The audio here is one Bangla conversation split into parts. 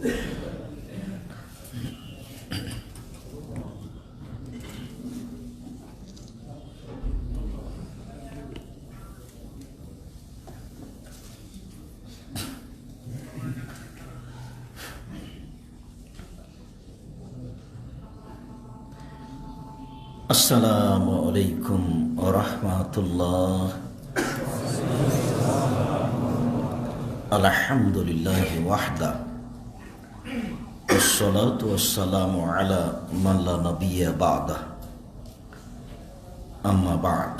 আসসালামু আলাইকুম ওয়া রাহমাতুল্লাহ। আলহামদুলিল্লাহি ওয়াহদা ওয়াসসালাতু ওয়াসসালামু আলা মান লা নাবিয়্যা বা'দা। আম্মা বা'দ।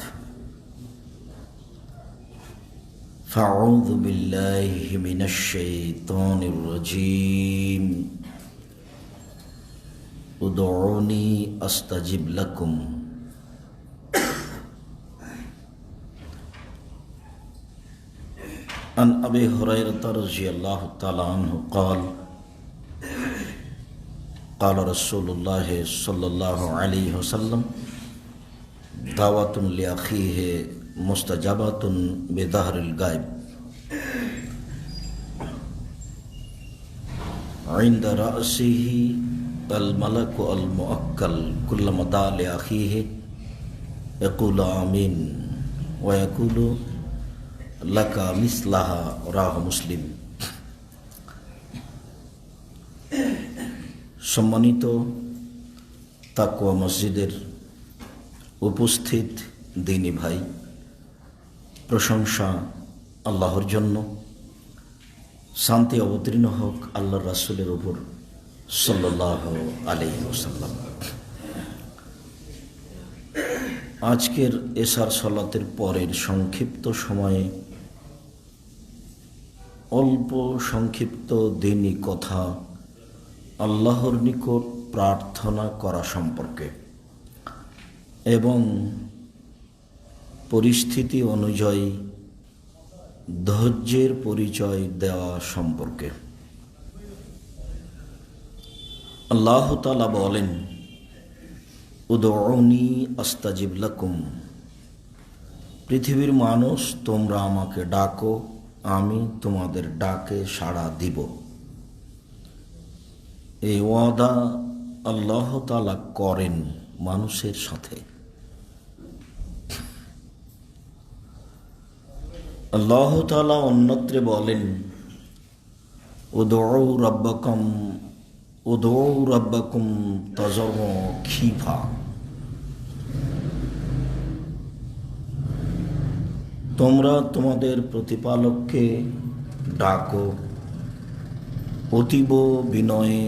ফাআউযু বিল্লাহি মিনাশ শাইতানির রাজীম। উদউনি আস্তাজিব লাকুম। আন আবি হুরায়রা রাযিয়াল্লাহু তাআলা আনহু قال قال رسول الله صلى الله عليه وسلم دعوة لأخيه مستجابة بظهر الغيب عند رأسه الملك المؤكل كلما دعا لأخيه يقول آمين ويقول لك مثلها রাহ মুসলিম। সম্মানিত তাকওয়া মসজিদের উপস্থিত দিনী ভাই, প্রশংসা আল্লাহর জন্য, শান্তি অবতীর্ণ হোক আল্লাহর রাসূলের উপর সাল্লাল্লাহু আলাইহি ওয়াসাল্লাম। আজকের এশার সালাতের পরের সংক্ষিপ্ত সময়ে অল্প সংক্ষিপ্ত দিনী কথা আল্লাহর নিকট প্রার্থনা করা সম্পর্কে এবং পরিস্থিতি অনুযায়ী ধৈর্যের পরিচয় দেওয়া সম্পর্কে। আল্লাহ তাআলা বলেন, উদউনি আস্তাজিব লাকুম। পৃথিবীর মানুষ, তোমরা আমাকে ডাকো, আমি তোমাদের ডাকে সাড়া দিব। এই ওয়াদা আল্লাহ তাআলা করেন মানুষের সাথে। আল্লাহ তাআলা অন্যত্রে বলেন, উদউ রাব্বাকুম তাযাররুআন খিফা। তোমরা তোমাদের প্রতিপালককে ডাকো অতীব বিনয়ে,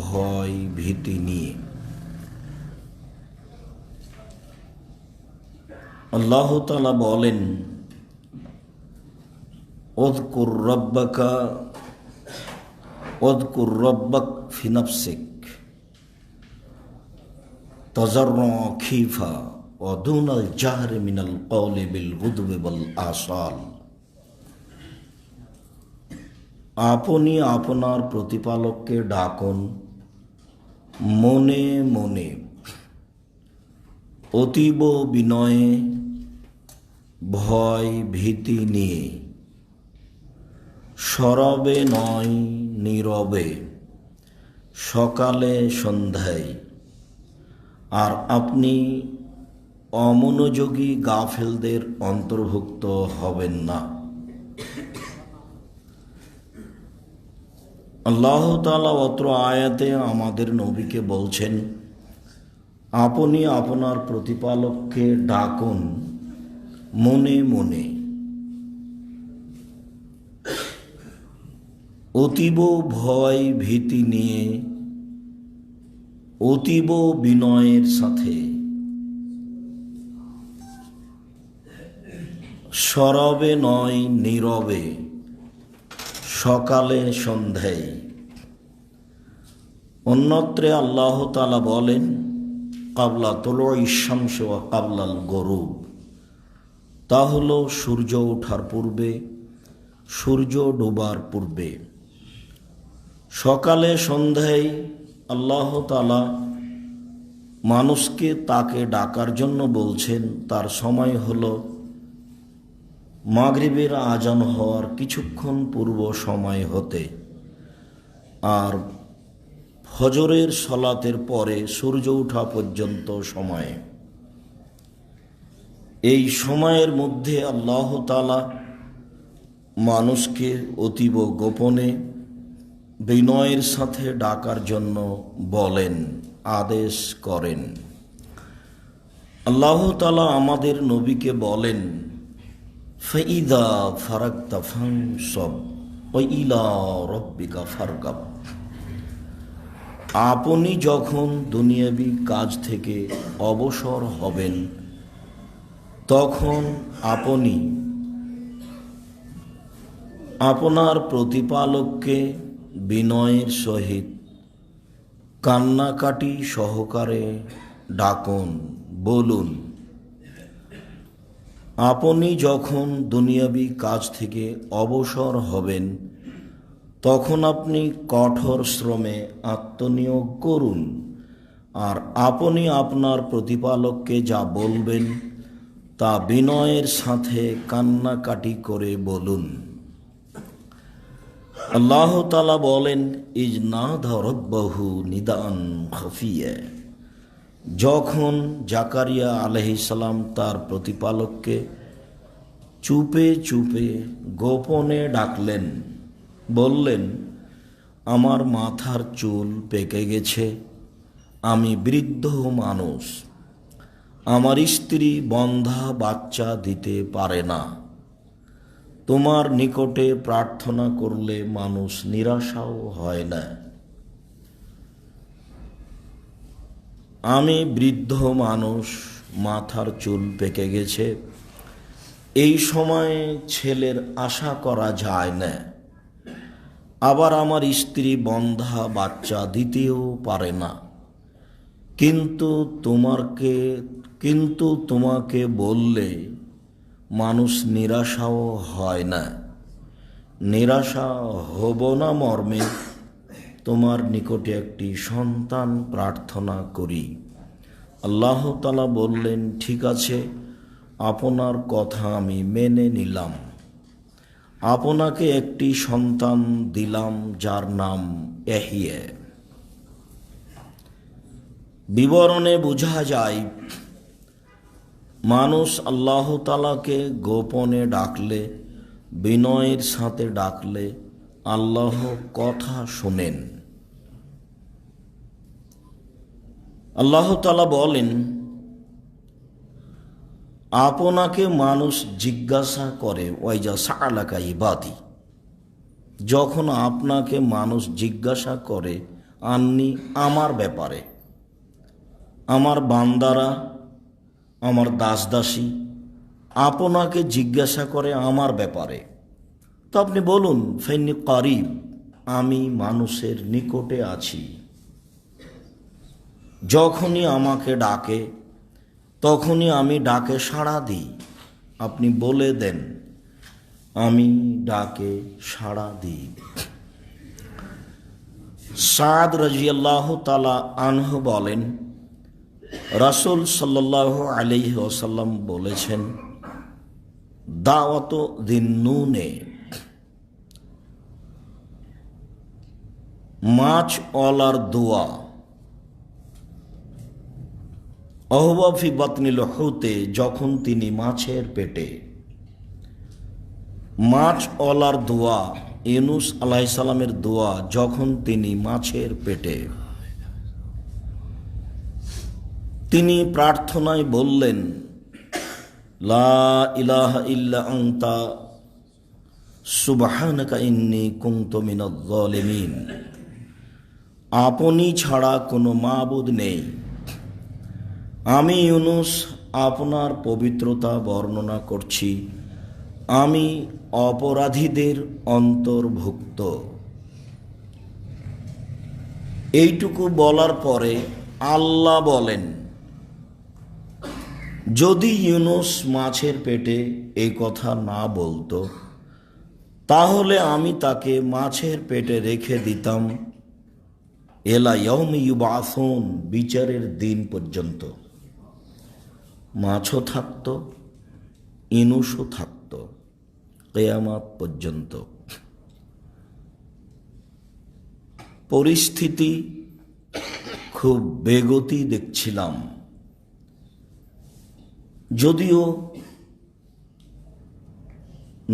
ভয় ভীতি নিয়ে। আল্লাহ তাআলা বলেন, উযকুর রাব্বাক ফি নাফসিক তাযাররুআন খিফা ওয়া দুনাল জাহরি মিনাল কওলি বিল গুদবি ওয়াল আসাল। আপনি আপনার প্রতিপালককে ডাকুন মনে মনে, অতীব বিনয়ে, ভয় ভীতি নিয়ে, সরবে নয় নীরবে, সকালে সন্ধ্যায়। আর আপনি অমনোযোগী গাফেলদের অন্তর্ভুক্ত হবেন না। আল্লাহ তাআলা অত্র আয়াতে আমাদের নবীকে বলছেন, আপনি আপনার প্রতিপালককে ডাকুন মনে মনে, অতীব ভয় ভীতি নিয়ে, অতীব বিনয়ের সাথে, সরবে নয় নীরবে, সকালে সন্ধ্যায়। অন্যত্রে আল্লাহ তাআলা বলেন, কাবলা তুলুই শামস ওয়া কাবলাল গরুব। তা হলো সূর্য ওঠার পূর্বে, সূর্য ডোবার পূর্বে। সকালে সন্ধ্যায় আল্লাহ তাআলা মানুষকে তাকে ডাকার জন্য বলছেন। তার সময় হলো মাগরিবের আজান হওয়ার কিছুক্ষণ পূর্ব সময় হতে। আর ফজরের সলাতের পরে সূর্য ওঠা পর্যন্ত সময়ে, এই সময়ের মধ্যে আল্লাহ তাআলা মানুষকে অতীব গোপনে বিনয়ের সাথে ডাকার জন্য বলেন, আদেশ করেন। আল্লাহ তাআলা আমাদের নবীকে বলেন, ফাইদা ফারাগতা ফানসব ওয়া ইলা রাব্বিকা ফারগাব। আপনি যখন দুনিয়াবি কাজ থেকে অবসর হবেন, তখন আপনি আপনার প্রতিপালককে বিনয়ের সহিত কান্নাকাটি সহকারে ডাকুন, বলুন। আপনি যখন দুনিয়াবি কাজ থেকে অবসর হবেন, তখন আপনি কঠোর শ্রমে আত্মনিয়োগ করুন, আর আপনি আপনার প্রতিপালককে যা বলবেন তা বিনয়ের সাথে কান্নাকাটি করে বলুন। আল্লাহ তাআলা বলেন, ইজনাদা রাব্বাহু নিদান খাফিয়া। যখন জাকারিয়া আলাইহিস সালাম তার প্রতিপালককে চুপে চুপে গোপনে ডাকলেন, বললেন, আমার মাথার চুল পেকে গেছে, আমি বৃদ্ধ মানুষ, আমার স্ত্রী বন্ধা বাচ্চা দিতে পারে না, তোমার নিকটে প্রার্থনা করলে মানুষ নিরাশাও হয় না। আমি বৃদ্ধ মানুষ, মাথার চুল পেকে গেছে, এই সময়ে ছেলের আশা করা যায় না, আবার আমার স্ত্রী বন্ধা বাচ্চা দিতেও পারে না, কিন্তু তোমাকে বললে মানুষ নিরাশাও হয় না। নিরাশা হব না মর্মে তোমার নিকটে একটি সন্তান প্রার্থনা করি। আল্লাহ তাআলা বললেন, ঠিক আছে, আপনার কথা আমি মেনে নিলাম, আপনাকে একটি সন্তান দিলাম যার নাম ইয়াহইয়া। বিবরণে বোঝা যায়, মানুষ আল্লাহ তাআলাকে গোপনে ডাকলে, বিনয়ের সাথে ডাকলে আল্লাহ কথা শোনেন। আল্লাহ তাআলা বলেন, আপনাকে মানুষ জিজ্ঞাসা করে, ওয়াইজা সাআলাকা ইবাদি, যখন আপনাকে মানুষ জিজ্ঞাসা করে আন্নি, আমার ব্যাপারে, আমার বান্দারা, আমার দাসদাসী আপনাকে জিজ্ঞাসা করে আমার ব্যাপারে, তো আপনি বলুন, ফাইন্নী কারিব, আমি মানুষের নিকটে আছি। যখনই আমাকে ডাকে তখনই আমি ডাকে সাড়া দিই। আপনি বলে দেন, আমি ডাকে সাড়া দিই। সাদ রাদিয়াল্লাহু তাআলা আনহু বলেন, রাসূল সাল্লাল্লাহু আলাইহি ওয়াসাল্লাম বলেছেন, দাওয়াত দিন্নুনে, মাছ ওয়ালার দোয়া, অহুয়া ফি বাতনিল হুতে, যখন তিনি মাছের পেটে। মাছ ওয়ালার দোয়া, ইউনূস আলাইহিস সালামের দোয়া যখন তিনি মাছের পেটে। তিনি প্রার্থনায় বললেন, লা ইলাহা ইল্লা আনতা সুবহানাকা ইন্নী কুনতু মিনাজ জালিমিন। আপনি ছাড়া কোনো মাবুদ নেই, আমি ইউনূস আপনার পবিত্রতা বর্ণনা করছি, আমি অপরাধীদের অন্তর্ভুক্ত। এইটুকু বলার পরে আল্লাহ বলেন, যদি ইউনূস মাছের পেটে এই কথা না বলতো, তাহলে আমি তাকে মাছের পেটে রেখে দিতাম এলা ইয়াউমি ইউবাসুন, বিচারের দিন পর্যন্ত। মাছও থাকতো, ইউনূসও থাকতো, কিয়ামত পর্যন্ত। পরিস্থিতি খুব বেগতি দেখছিলাম। যদিও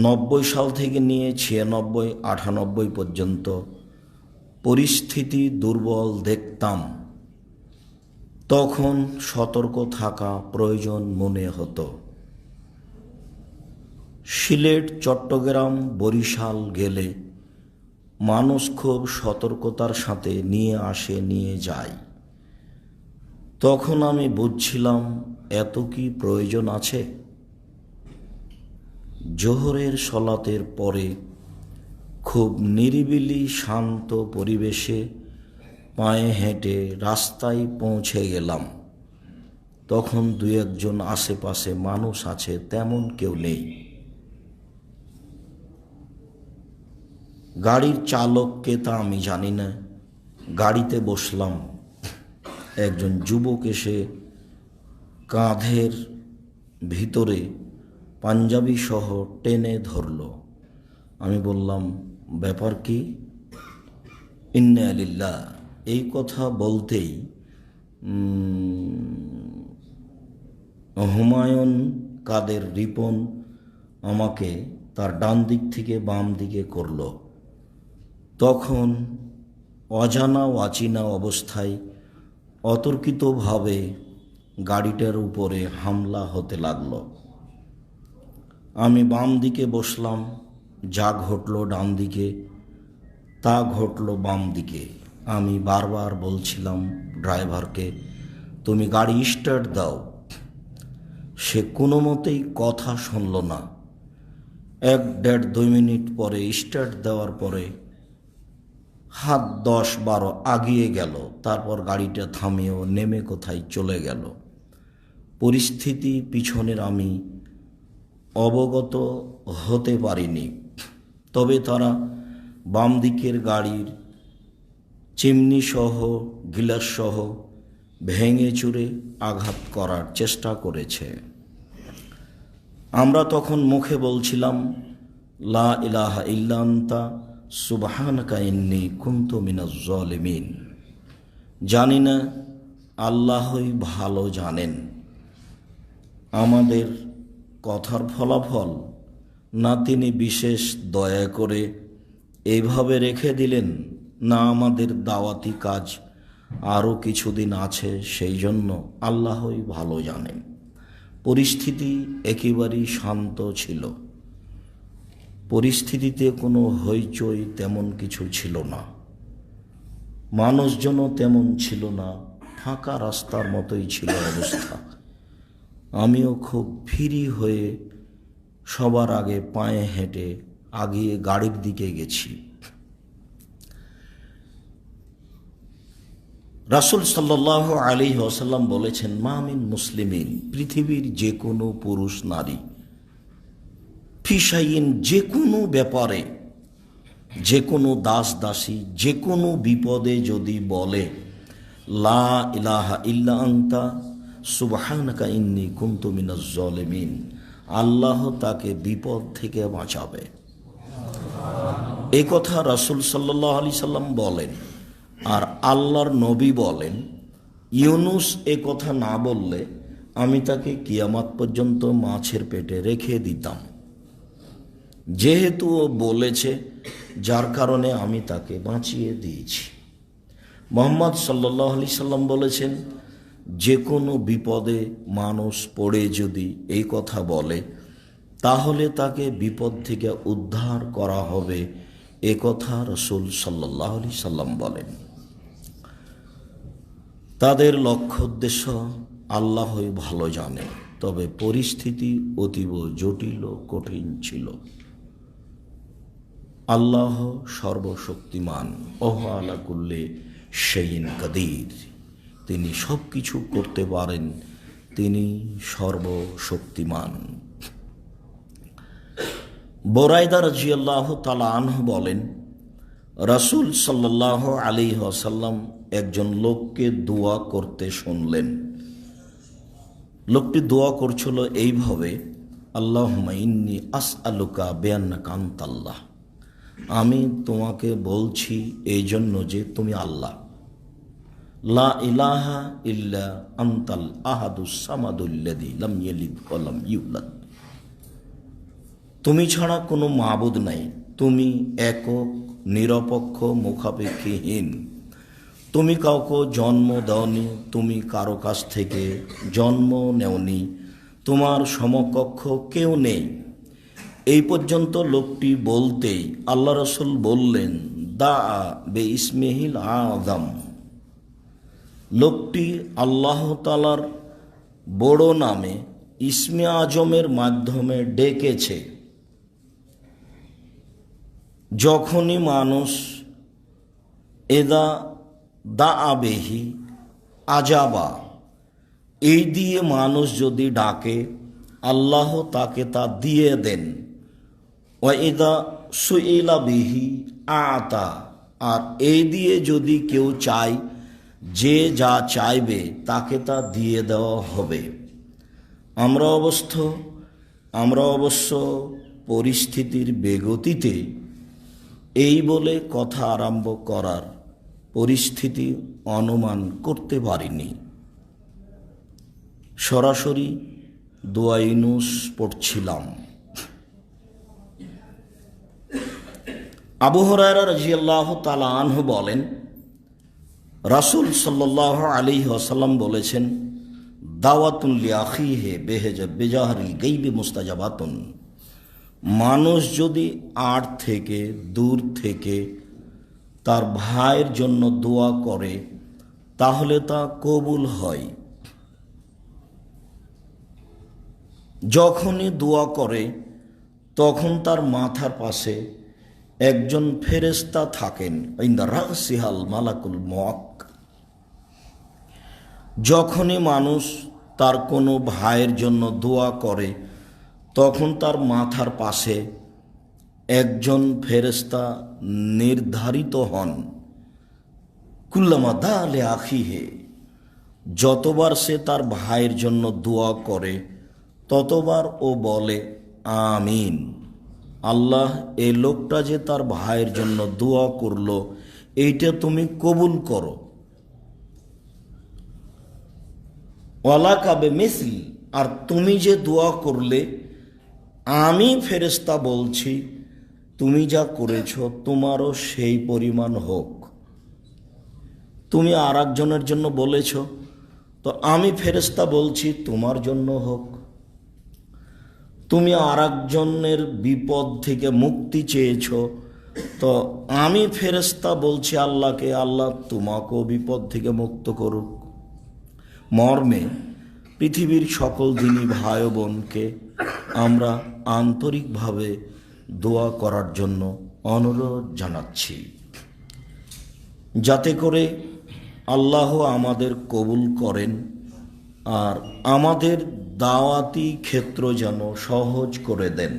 90 সাল থেকে নিয়ে 96, 98 পর্যন্ত পরিস্থিতি দুর্বল দেখতাম, তখন সতর্ক থাকা প্রয়োজন মনে হতো। সিলেট, চট্টগ্রাম, বরিশাল গেলে মানুষ খুব সতর্কতার সাথে নিয়ে আসে, নিয়ে যায়। তখন আমি বুঝছিলাম এত কি প্রয়োজন আছে। জোহরের সলাতের পরে খুব নিরিবিলি শান্ত পরিবেশে পায়ে হেঁটে রাস্তায় পৌঁছে গেলাম। তখন 2-1 আশেপাশে মানুষ আছে, তেমন কেউ নেই। গাড়ির চালককে তা আমি জানি না। গাড়িতে বসলাম। একজন যুবক এসে কাঁধের ভিতরে পাঞ্জাবি সহ টেনে ধরল। আমি বললাম, ব্যাপার কি? ইন্না লিল্লাহ। এই কথা বলতেই হুমায়ুন কাদের রিপন আমাকে তার ডান দিক থেকে বাম দিকে করল। তখন অজানা অচিনা অবস্থায় অতর্কিতভাবে গাড়িটার উপরে হামলা হতে লাগলো। আমি বাম দিকে বসলাম। যা ঘটল ডান দিকে, তা ঘটল বাম দিকে। আমি বারবার বলছিলাম ড্রাইভারকে, তুমি গাড়ি স্টার্ট দাও। সে কোনো মতেই কথা শুনল না। 1-1.5-2 মিনিট পরে স্টার্ট দেওয়ার পরে হাত 10-12 আগিয়ে গেল। তারপর গাড়িটা থামিয়েও নেমে কোথায় চলে গেল। পরিস্থিতি পিছনের আমি অবগত হতে পারিনি। তবে তারা বাম দিকের গাড়ির চিমনি সহ গিলাস সহ ভেঙে চুরে আঘাত করার চেষ্টা করেছে। আমরা তখন মুখে বলছিলাম, লা ইলাহা ইল্লা আনতা সুবহানাকা ইন্নী কুনতু মিনাজ জালিমিন। জানি না, আল্লাহই ভালো জানেন আমাদের কথার ফলাফল, না তিনি বিশেষ দয়া করে এইভাবে রেখে দিলেন, না আমাদের দাওয়াতি কাজ আরও কিছুদিন আছে, সেই জন্য আল্লাহই ভালো জানেন। পরিস্থিতি একেবারেই শান্ত ছিল। পরিস্থিতিতে কোনো হইচই তেমন কিছু ছিল না। মানুষজনও তেমন ছিল না। ফাঁকা রাস্তার মতোই ছিল অবস্থা। আমিও খুব ফ্রি হয়ে সবার আগে পায়ে হেঁটে আগিয়ে গাড়ির দিকে গেছি। রাসূল সাল্লাল্লাহু আলাইহি ওয়াসাল্লাম বলেছেন, মা মিন মুসলিমিন, পৃথিবীর যে কোনো পুরুষ নারী, ফিশাইন, যে কোনো ব্যাপারে, যে কোনো দাস দাসী, যে কোনো বিপদে যদি বলে লা ইলাহা ইল্লা আনতা সুবহানাকা ইন্নী কুনতু মিনাজ জালিমিন, আল্লাহ তাকে বিপদ থেকে বাঁচাবে। এই কথা রাসূল সাল্লাল্লাহু আলাইহি সাল্লাম বলেন। আর আল্লাহর নবী বলেন, ইউনুস এ কথা না বললে আমি তাকে কিয়ামত পর্যন্ত মাছের পেটে রেখে দিতাম। যেহেতু ও বলেছে, যার কারণে আমি তাকে বাঁচিয়ে দিয়েছি। মুহাম্মদ সাল্লাল্লাহু আলাইহি সাল্লাম বলেছেন, যে কোনো বিপদে মানুষ পড়ে যদি এই কথা বলে, তাহলে তাকে বিপদ থেকে উদ্ধার করা হবে। এ কথা রাসূল সাল্লাল্লাহু আলাইহি সাল্লাম বলেন। তাদের লক্ষ্য উদ্দেশ্য আল্লাহই ভালো জানে। তবে পরিস্থিতি অতীব জটিল ও কঠিন ছিল। আল্লাহ সর্বশক্তিমান, ওয়া আলা কুল্লি শাইইন কাদির। তিনি সব কিছু করতে পারেন, তিনি সর্বশক্তিমান। বুরাইদা রাদিয়াল্লাহু তাআলা আনহু বলেন, রাসূল সাল্লাল্লাহু আলাইহি ওয়াসাল্লাম একজন লোককে দোয়া করতে শুনলেন। লোকটি দোয়া করছিল এইভাবে, আল্লাহুম্মা ইন্নী আসআলুকা বিআন্নাকা আনতাল্লাহ, আমি তোমাকে বলছি এই জন্য যে তুমি আল্লাহ, লা ইলাহা ইল্লা আনতাল আহাদুস সামাদুল্লাযী লাম ইয়ালিদ ওয়া লাম ইউলাদ। তুমি ছাড়া কোনো মাবুদ নাই, তুমি একক, নিরপেক্ষ, মুখাপেক্ষীহীন। তুমি কাউকে জন্ম দাওনি, তুমি কারো কাছ থেকে জন্ম নেওনি, তোমার সমকক্ষ কেউ নেই। এই পর্যন্ত লোকটি বলতেই আল্লাহ রাসূল বললেন, দা বে ইসমিহিল আযম। লোকটি আল্লাহ তাআলার বড় নামে ইসমে আজমের মাধ্যমে ডেকেছে। যখনই মানুষ এদা দা আবেহি আজাবা, এই দিয়ে মানুষ যদি ডাকে আল্লাহ তাকে তা দিয়ে দেন। ওয়া ইদা সুইলা বিহি আতা, আর এই দিয়ে যদি কেউ চায়, যে যা চাইবে তাকে তা দিয়ে দেওয়া হবে। আমরা অবশ্য পরিস্থিতির বেগতিতে এই বলে কথা আরম্ভ করার পরিস্থিতি অনুমান করতে পারিনি। সরাসরি দোয়া ইউনুস পড়ছিলাম। আবু হুরায়রা রাদিয়াল্লাহু তাআলা আনহু বলেন, রাসূল সাল্লাল্লাহু আলাইহি ওয়াসাল্লাম বলেছেন, দাওয়াতুন লিআখিহি বেজাহরিল গায়বি মুস্তাজাবাতুন। মানুষ যদি আড় থেকে, দূর থেকে তার ভাইয়ের জন্য দোয়া করে তাহলে তা কবুল হয়। যখনই দোয়া করে তখন তার মাথার পাশে একজন ফেরেশতা থাকেন, ইনদা রাসিহাল মালাকুল মুআক। যখনই মানুষ তার কোনো ভাইয়ের জন্য দোয়া করে তখন তার মাথার পাশে একজন ফেরেশতা নির্ধারিত হন। কুল্লামা দালে আখিহে, যতবার সে তার ভাইয়ের জন্য দোয়া করে ততবার ও বলে আমিন। আল্লাহ, এই লোকটা যে তার ভাইয়ের জন্য দোয়া করলো এইটা তুমি কবুল করো। ওয়ালাকা বিমিসলি, আর তুমি যে দোয়া করলে আমি ফেরেশতা বলছি তুমি যা করেছ তোমারও সেই পরিমাণ হোক। তুমি আর একজনের জন্য বলেছ, তো আমি ফেরেশতা বলছি তোমার জন্য হোক। তুমি আর একজনের বিপদ থেকে মুক্তি চেয়েছ, তো আমি ফেরেশতা বলছি আল্লাহকে, আল্লাহ তোমাকেও বিপদ থেকে মুক্ত করুক। মর্মে পৃথিবীর সকল দিনী ভাই বোনকে আমরা আন্তরিকভাবে দোয়া করার জন্য অনুরোধ জানাচ্ছি, যাতে করে আল্লাহ আমাদের কবুল করেন আর আমাদের দাওয়াতি ক্ষেত্র যেন সহজ করে দেন।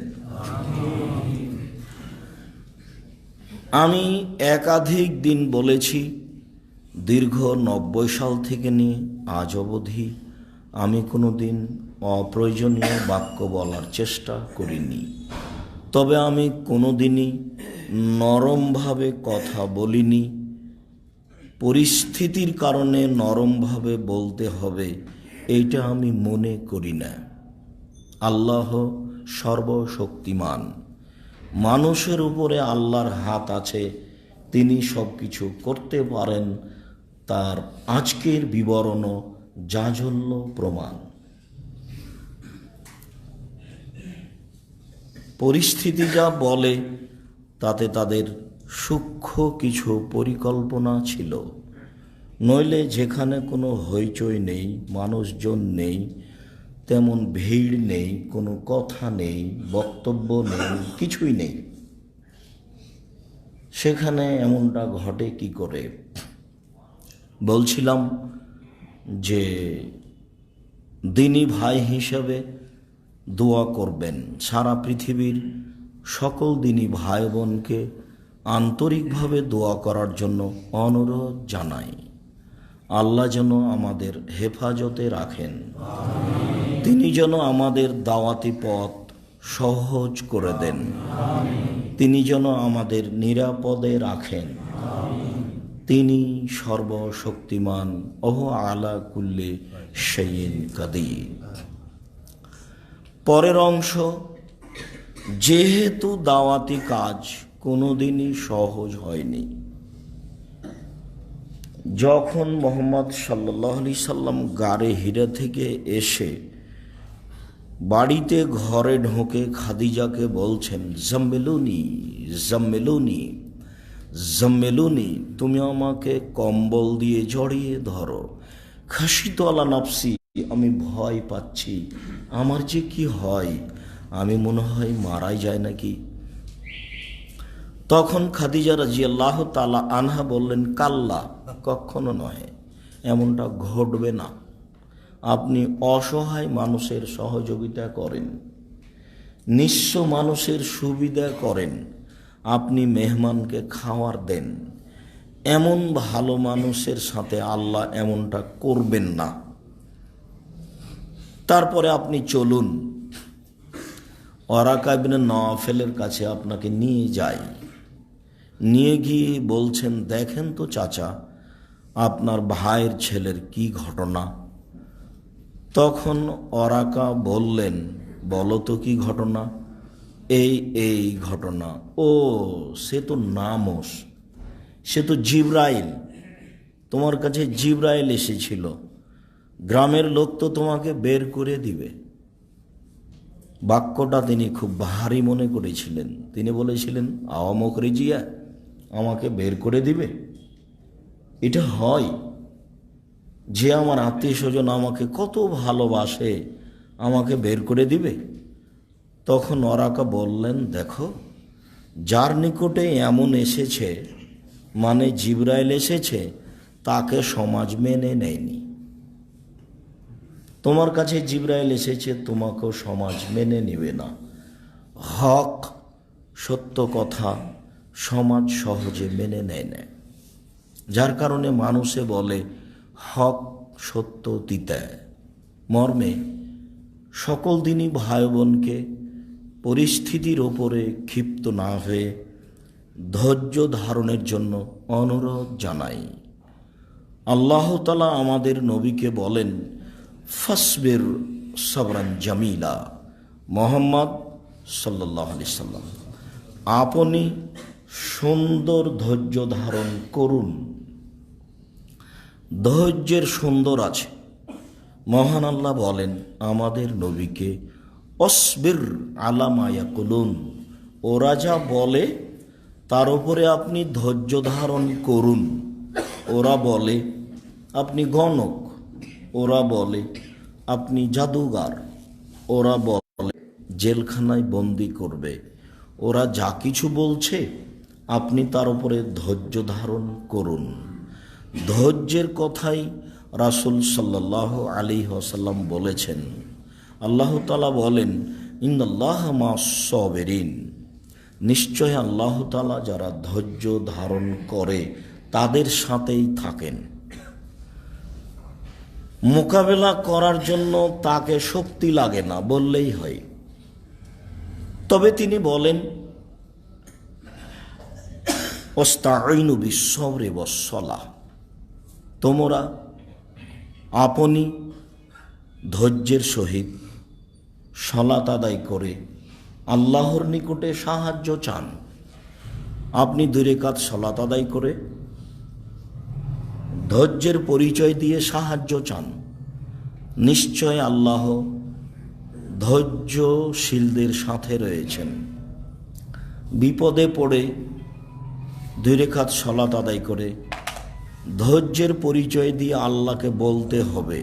আমি একাধিক দিন বলেছি, দীর্ঘ 90 সাল থেকে নিয়ে আজ অবধি আমি কোনো দিন অপ্রয়োজনীয় বাক্য বলার চেষ্টা করিনি। তবে আমি কোনো দিনই নরমভাবে কথা বলিনি। পরিস্থিতির কারণে নরমভাবে বলতে হবে এইটা আমি মনে করি না। আল্লাহ সর্বশক্তিমান, মানুষের উপরে আল্লাহর হাত আছে, তিনি সব কিছু করতে পারেন, তার আজকের বিবরণও জাজল্য প্রমাণ। পরিস্থিতি যা বলে তাতে তাদের সূক্ষ্ম কিছু পরিকল্পনা ছিল, নইলে যেখানে কোনো হইচই নেই, মানুষজন নেই, তেমন ভিড় নেই, কোনো কথা নেই, বক্তব্য নেই, কিছুই নেই, সেখানে এমনটা ঘটে কি করে? বলছিলাম যে দিনী ভাই হিসেবে দোয়া করবেন। সারা পৃথিবীর সকল দিনী ভাই বোনকে আন্তরিকভাবে দোয়া করার জন্য অনুরোধ জানাই। আল্লাহ যেন আমাদের হেফাজতে রাখেন, তিনি যেন আমাদের দাওয়াতি পথ সহজ করে দেন। তিনি যেন আমাদের নিরাপদে রাখেন। তিনি সর্বশক্তিমান, ওহু আলা কুল্লি শাইইন কাদির। পরের অংশ, যেহেতু দাওয়াতি কাজ কোনোদিনই সহজ হয়নি। যখন মুহাম্মদ সাল্লাল্লাহু আলাইহি সাল্লাম গারে হিরা থেকে এসে বাড়িতে ঘরে ঢোকে খাদিজাকে বলছেন, জাম্মিলুনি জাম্মিলুনি জাম্মিলুনি, তুমি আমাকে কম্বল দিয়ে জড়িয়ে ধরো। খাশিতু আলা নাফসি, আমি ভয় পাচ্ছি, আমার যে কি হয়, আমি মনে হয় মারাই যায় নাকি। তখন খাদিজা রাদিয়াল্লাহু তাআলা আনহা বললেন, কাল্লা, কখনো নয়, এমনটা ঘটবে না। আপনি অসহায় মানুষের সহযোগিতা করেন, নিঃস্ব মানুষের সুবিধা করেন, আপনি মেহমানকে খাওয়ার দেন, এমন ভালো মানুষের সাথে আল্লাহ এমনটা করবেন না। তারপরে আপনি চলুন, ওয়ারাকা ইবনে নওফেলের কাছে আপনাকে নিয়ে যাই। নিয়ে গিয়ে বলছেন, দেখেন তো চাচা, আপনার ভাইয়ের ছেলের কি ঘটনা। তখন ওয়ারাকা বললেন, বলো তো কি ঘটনা। এই ঘটনা। ও, সে তো নামস, সে তো জিবরাইল, তোমার কাছে জিবরাইল এসেছিল, গ্রামের লোক তো তোমাকে বের করে দিবে। বাক্যটা তিনি খুব ভারী মনে করেছিলেন। তিনি বলেছিলেন, আওয়ামক রেজিয়া, আমাকে বের করে দিবে? এটা হয় যে আমার আত্মীয় স্বজন আমাকে কত ভালোবাসে, আমাকে বের করে দিবে? তখন ওয়ারাকা বললেন, দেখো, যার নিকটে এমন এসেছে, মানে জিবরাইল এসেছে, তাকে সমাজ মেনে নেয়নি। তোমার কাছে জিবরাইল এসেছে, তোমাকেও সমাজ মেনে নেবে না। হক, সত্য কথা সমাজ সহজে মেনে নেয় না, যার কারণে মানুষে বলে হক সত্য তিতায়। মর্মে সকল দিনই ভাই বোনকে পরিস্থিতির ওপরে ক্ষিপ্ত না হয়ে ধৈর্য ধারণের জন্য অনুরোধ জানাই। আল্লাহ তাআলা আমাদের নবীকে বলেন, ফাসবির সাবরান জামিলা। মুহাম্মদ সাল্লাল্লাহু আলাইহি সাল্লাম, আপনি সুন্দর ধৈর্য ধারণ করুন। ধৈর্যের সুন্দর আছে। মহান আল্লাহ বলেন আমাদের নবীকে, অসবির আলা মা ইয়াকুলুন, ওরা যা বলে তার উপরে আপনি ধৈর্য ধারণ করুন। ওরা বলে আপনি গণক, ওরা বলে আপনি জাদুগার, ওরা বলে জেলখানায় বন্দি করবে, ওরা যা কিছু বলছে আপনি তার উপরে ধৈর্য ধারণ করুন। ধৈর্যের কথাই রাসূল সাল্লাল্লাহু আলাইহি ওয়াসাল্লাম বলেছেন। আল্লাহ তাআলা বলেন, ইন্নাল্লাহা মা'আস সাবিরিন, নিশ্চয় আল্লাহ তাআলা যারা ধৈর্য ধারণ করে তাদের সাথেই থাকেন। মোকাবেলা করার জন্য তাকে শক্তি লাগে না বললেই হয়। তবে তিনি বলেন, ওয়াস্তাঈনু বিস-সাবরি ওয়াস-সালাহ, তোমরা আপনি ধৈর্যের সহিত সালাত আদায় করে আল্লাহর নিকটে সাহায্য চান। আপনি 2 রাকাত সালাত আদায় করে ধৈর্যের পরিচয় দিয়ে সাহায্য চান। নিশ্চয় আল্লাহ ধৈর্যশীলদের সাথে রয়েছেন। বিপদে পড়ে 2 রাকাত সালাত আদায় করে ধৈর্যের পরিচয় দিয়ে আল্লাহকে বলতে হবে,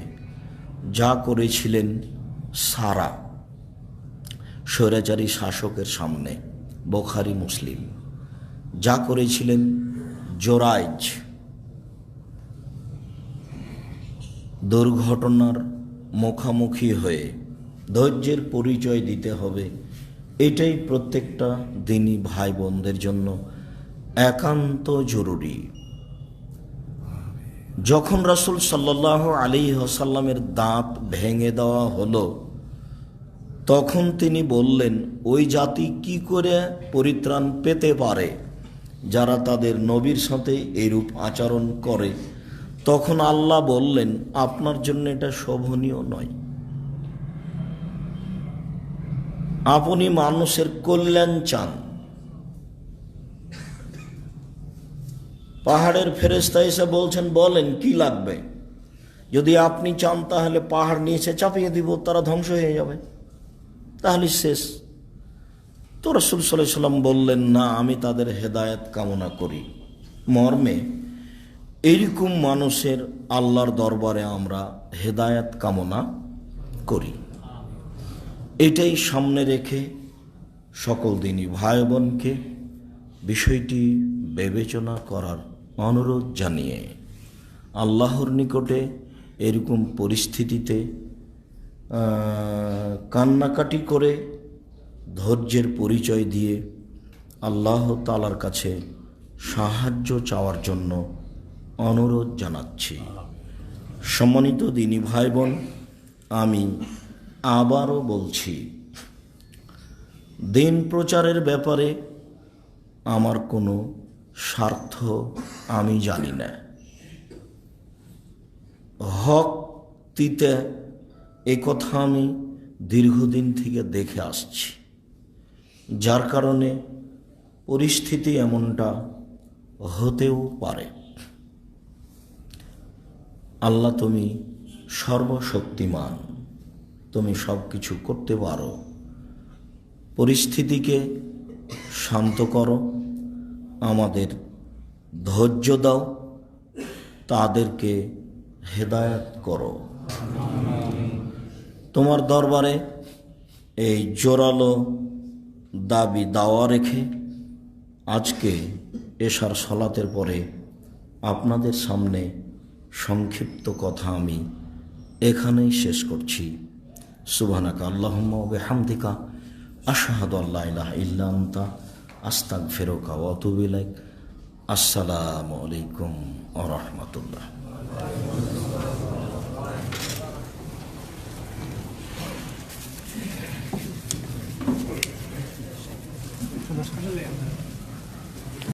যা করেছিলেন সারা স্বৈরাচারী শাসকের সামনে, বুখারী মুসলিম, যা করেছিলেন জোরাইজ দুর্ঘটনার মুখোমুখি হয়ে ধৈর্যের পরিচয় দিতে হবে। এটাই প্রত্যেকটা দিনী ভাই বোনদের জন্য একান্ত জরুরি। যখন রাসূল সাল্লাল্লাহু আলাইহি ওয়াসাল্লামের দাঁত ভেঙে দেওয়া হলো, তখন তিনি বললেন, ওই জাতি কি করে পরিত্রাণ পেতে পারে যারা তাদের নবীর সাথে এরূপ আচরণ করে? তখন আল্লাহ বললেন, আপনার জন্য এটা শোভনীয় নয়। আপনি মানুষের কল্যাণ চান। পাহাড়ের ফেরেশতা এসে বলছেন, বলেন কি লাগবে? যদি আপনি চান তাহলে পাহাড় নিচে চাপিয়ে দিব, তারা ধ্বংস হয়ে যাবে, তাহলে শেষ। তো রাসূল সাল্লাল্লাহু আলাইহি ওয়াসাল্লাম বললেন, না, আমি তাদের হেদায়েত কামনা করি। মর্মে এইরকম মানুষের আল্লাহর দরবারে আমরা হেদায়েত কামনা করি। এটাই সামনে রেখে সকল দিনই ভাই বোনকে বিষয়টি বিবেচনা করার অনুরোধ জানিয়ে আল্লাহর নিকটে এরকম পরিস্থিতিতে কান্নাকাটি করে ধৈর্যের পরিচয় দিয়ে আল্লাহ তাআলার কাছে সাহায্য চাওয়ার জন্য অনুরোধ জানাচ্ছি। সম্মানিত দিনী ভাই বোন, আমি আবারও বলছি, দিন প্রচারের ব্যাপারে আমার কোনো স্বার্থ আমি জানি না। হক দিতে এ কথা আমি দীর্ঘদিন থেকে দেখে আসছি, যার কারণে পরিস্থিতি এমনটা হতেও পারে। আল্লাহ, তুমি সর্বশক্তিমান, তুমি সব কিছু করতে পারো। পরিস্থিতিকে শান্ত করো, আমাদের ধৈর্য দাও, তাদেরকে হেদায়েত করো। তোমার দরবারে এই জোরালো দাবি দাওয়া রেখে আজকে এশার সালাতের পরে আপনাদের সামনে সংক্ষিপ্ত কথা আমি এখানেই শেষ করছি। সুবহানাকা আল্লাহুম্মা ওয়া বিহামদিকা আশহাদু আল্লা ইলাহা ইল্লা আনতা আস্তাগফিরুকা ওয়া আতুবু ইলাইক। আসসালামু আলাইকুম ওয়া রাহমাতুল্লাহ।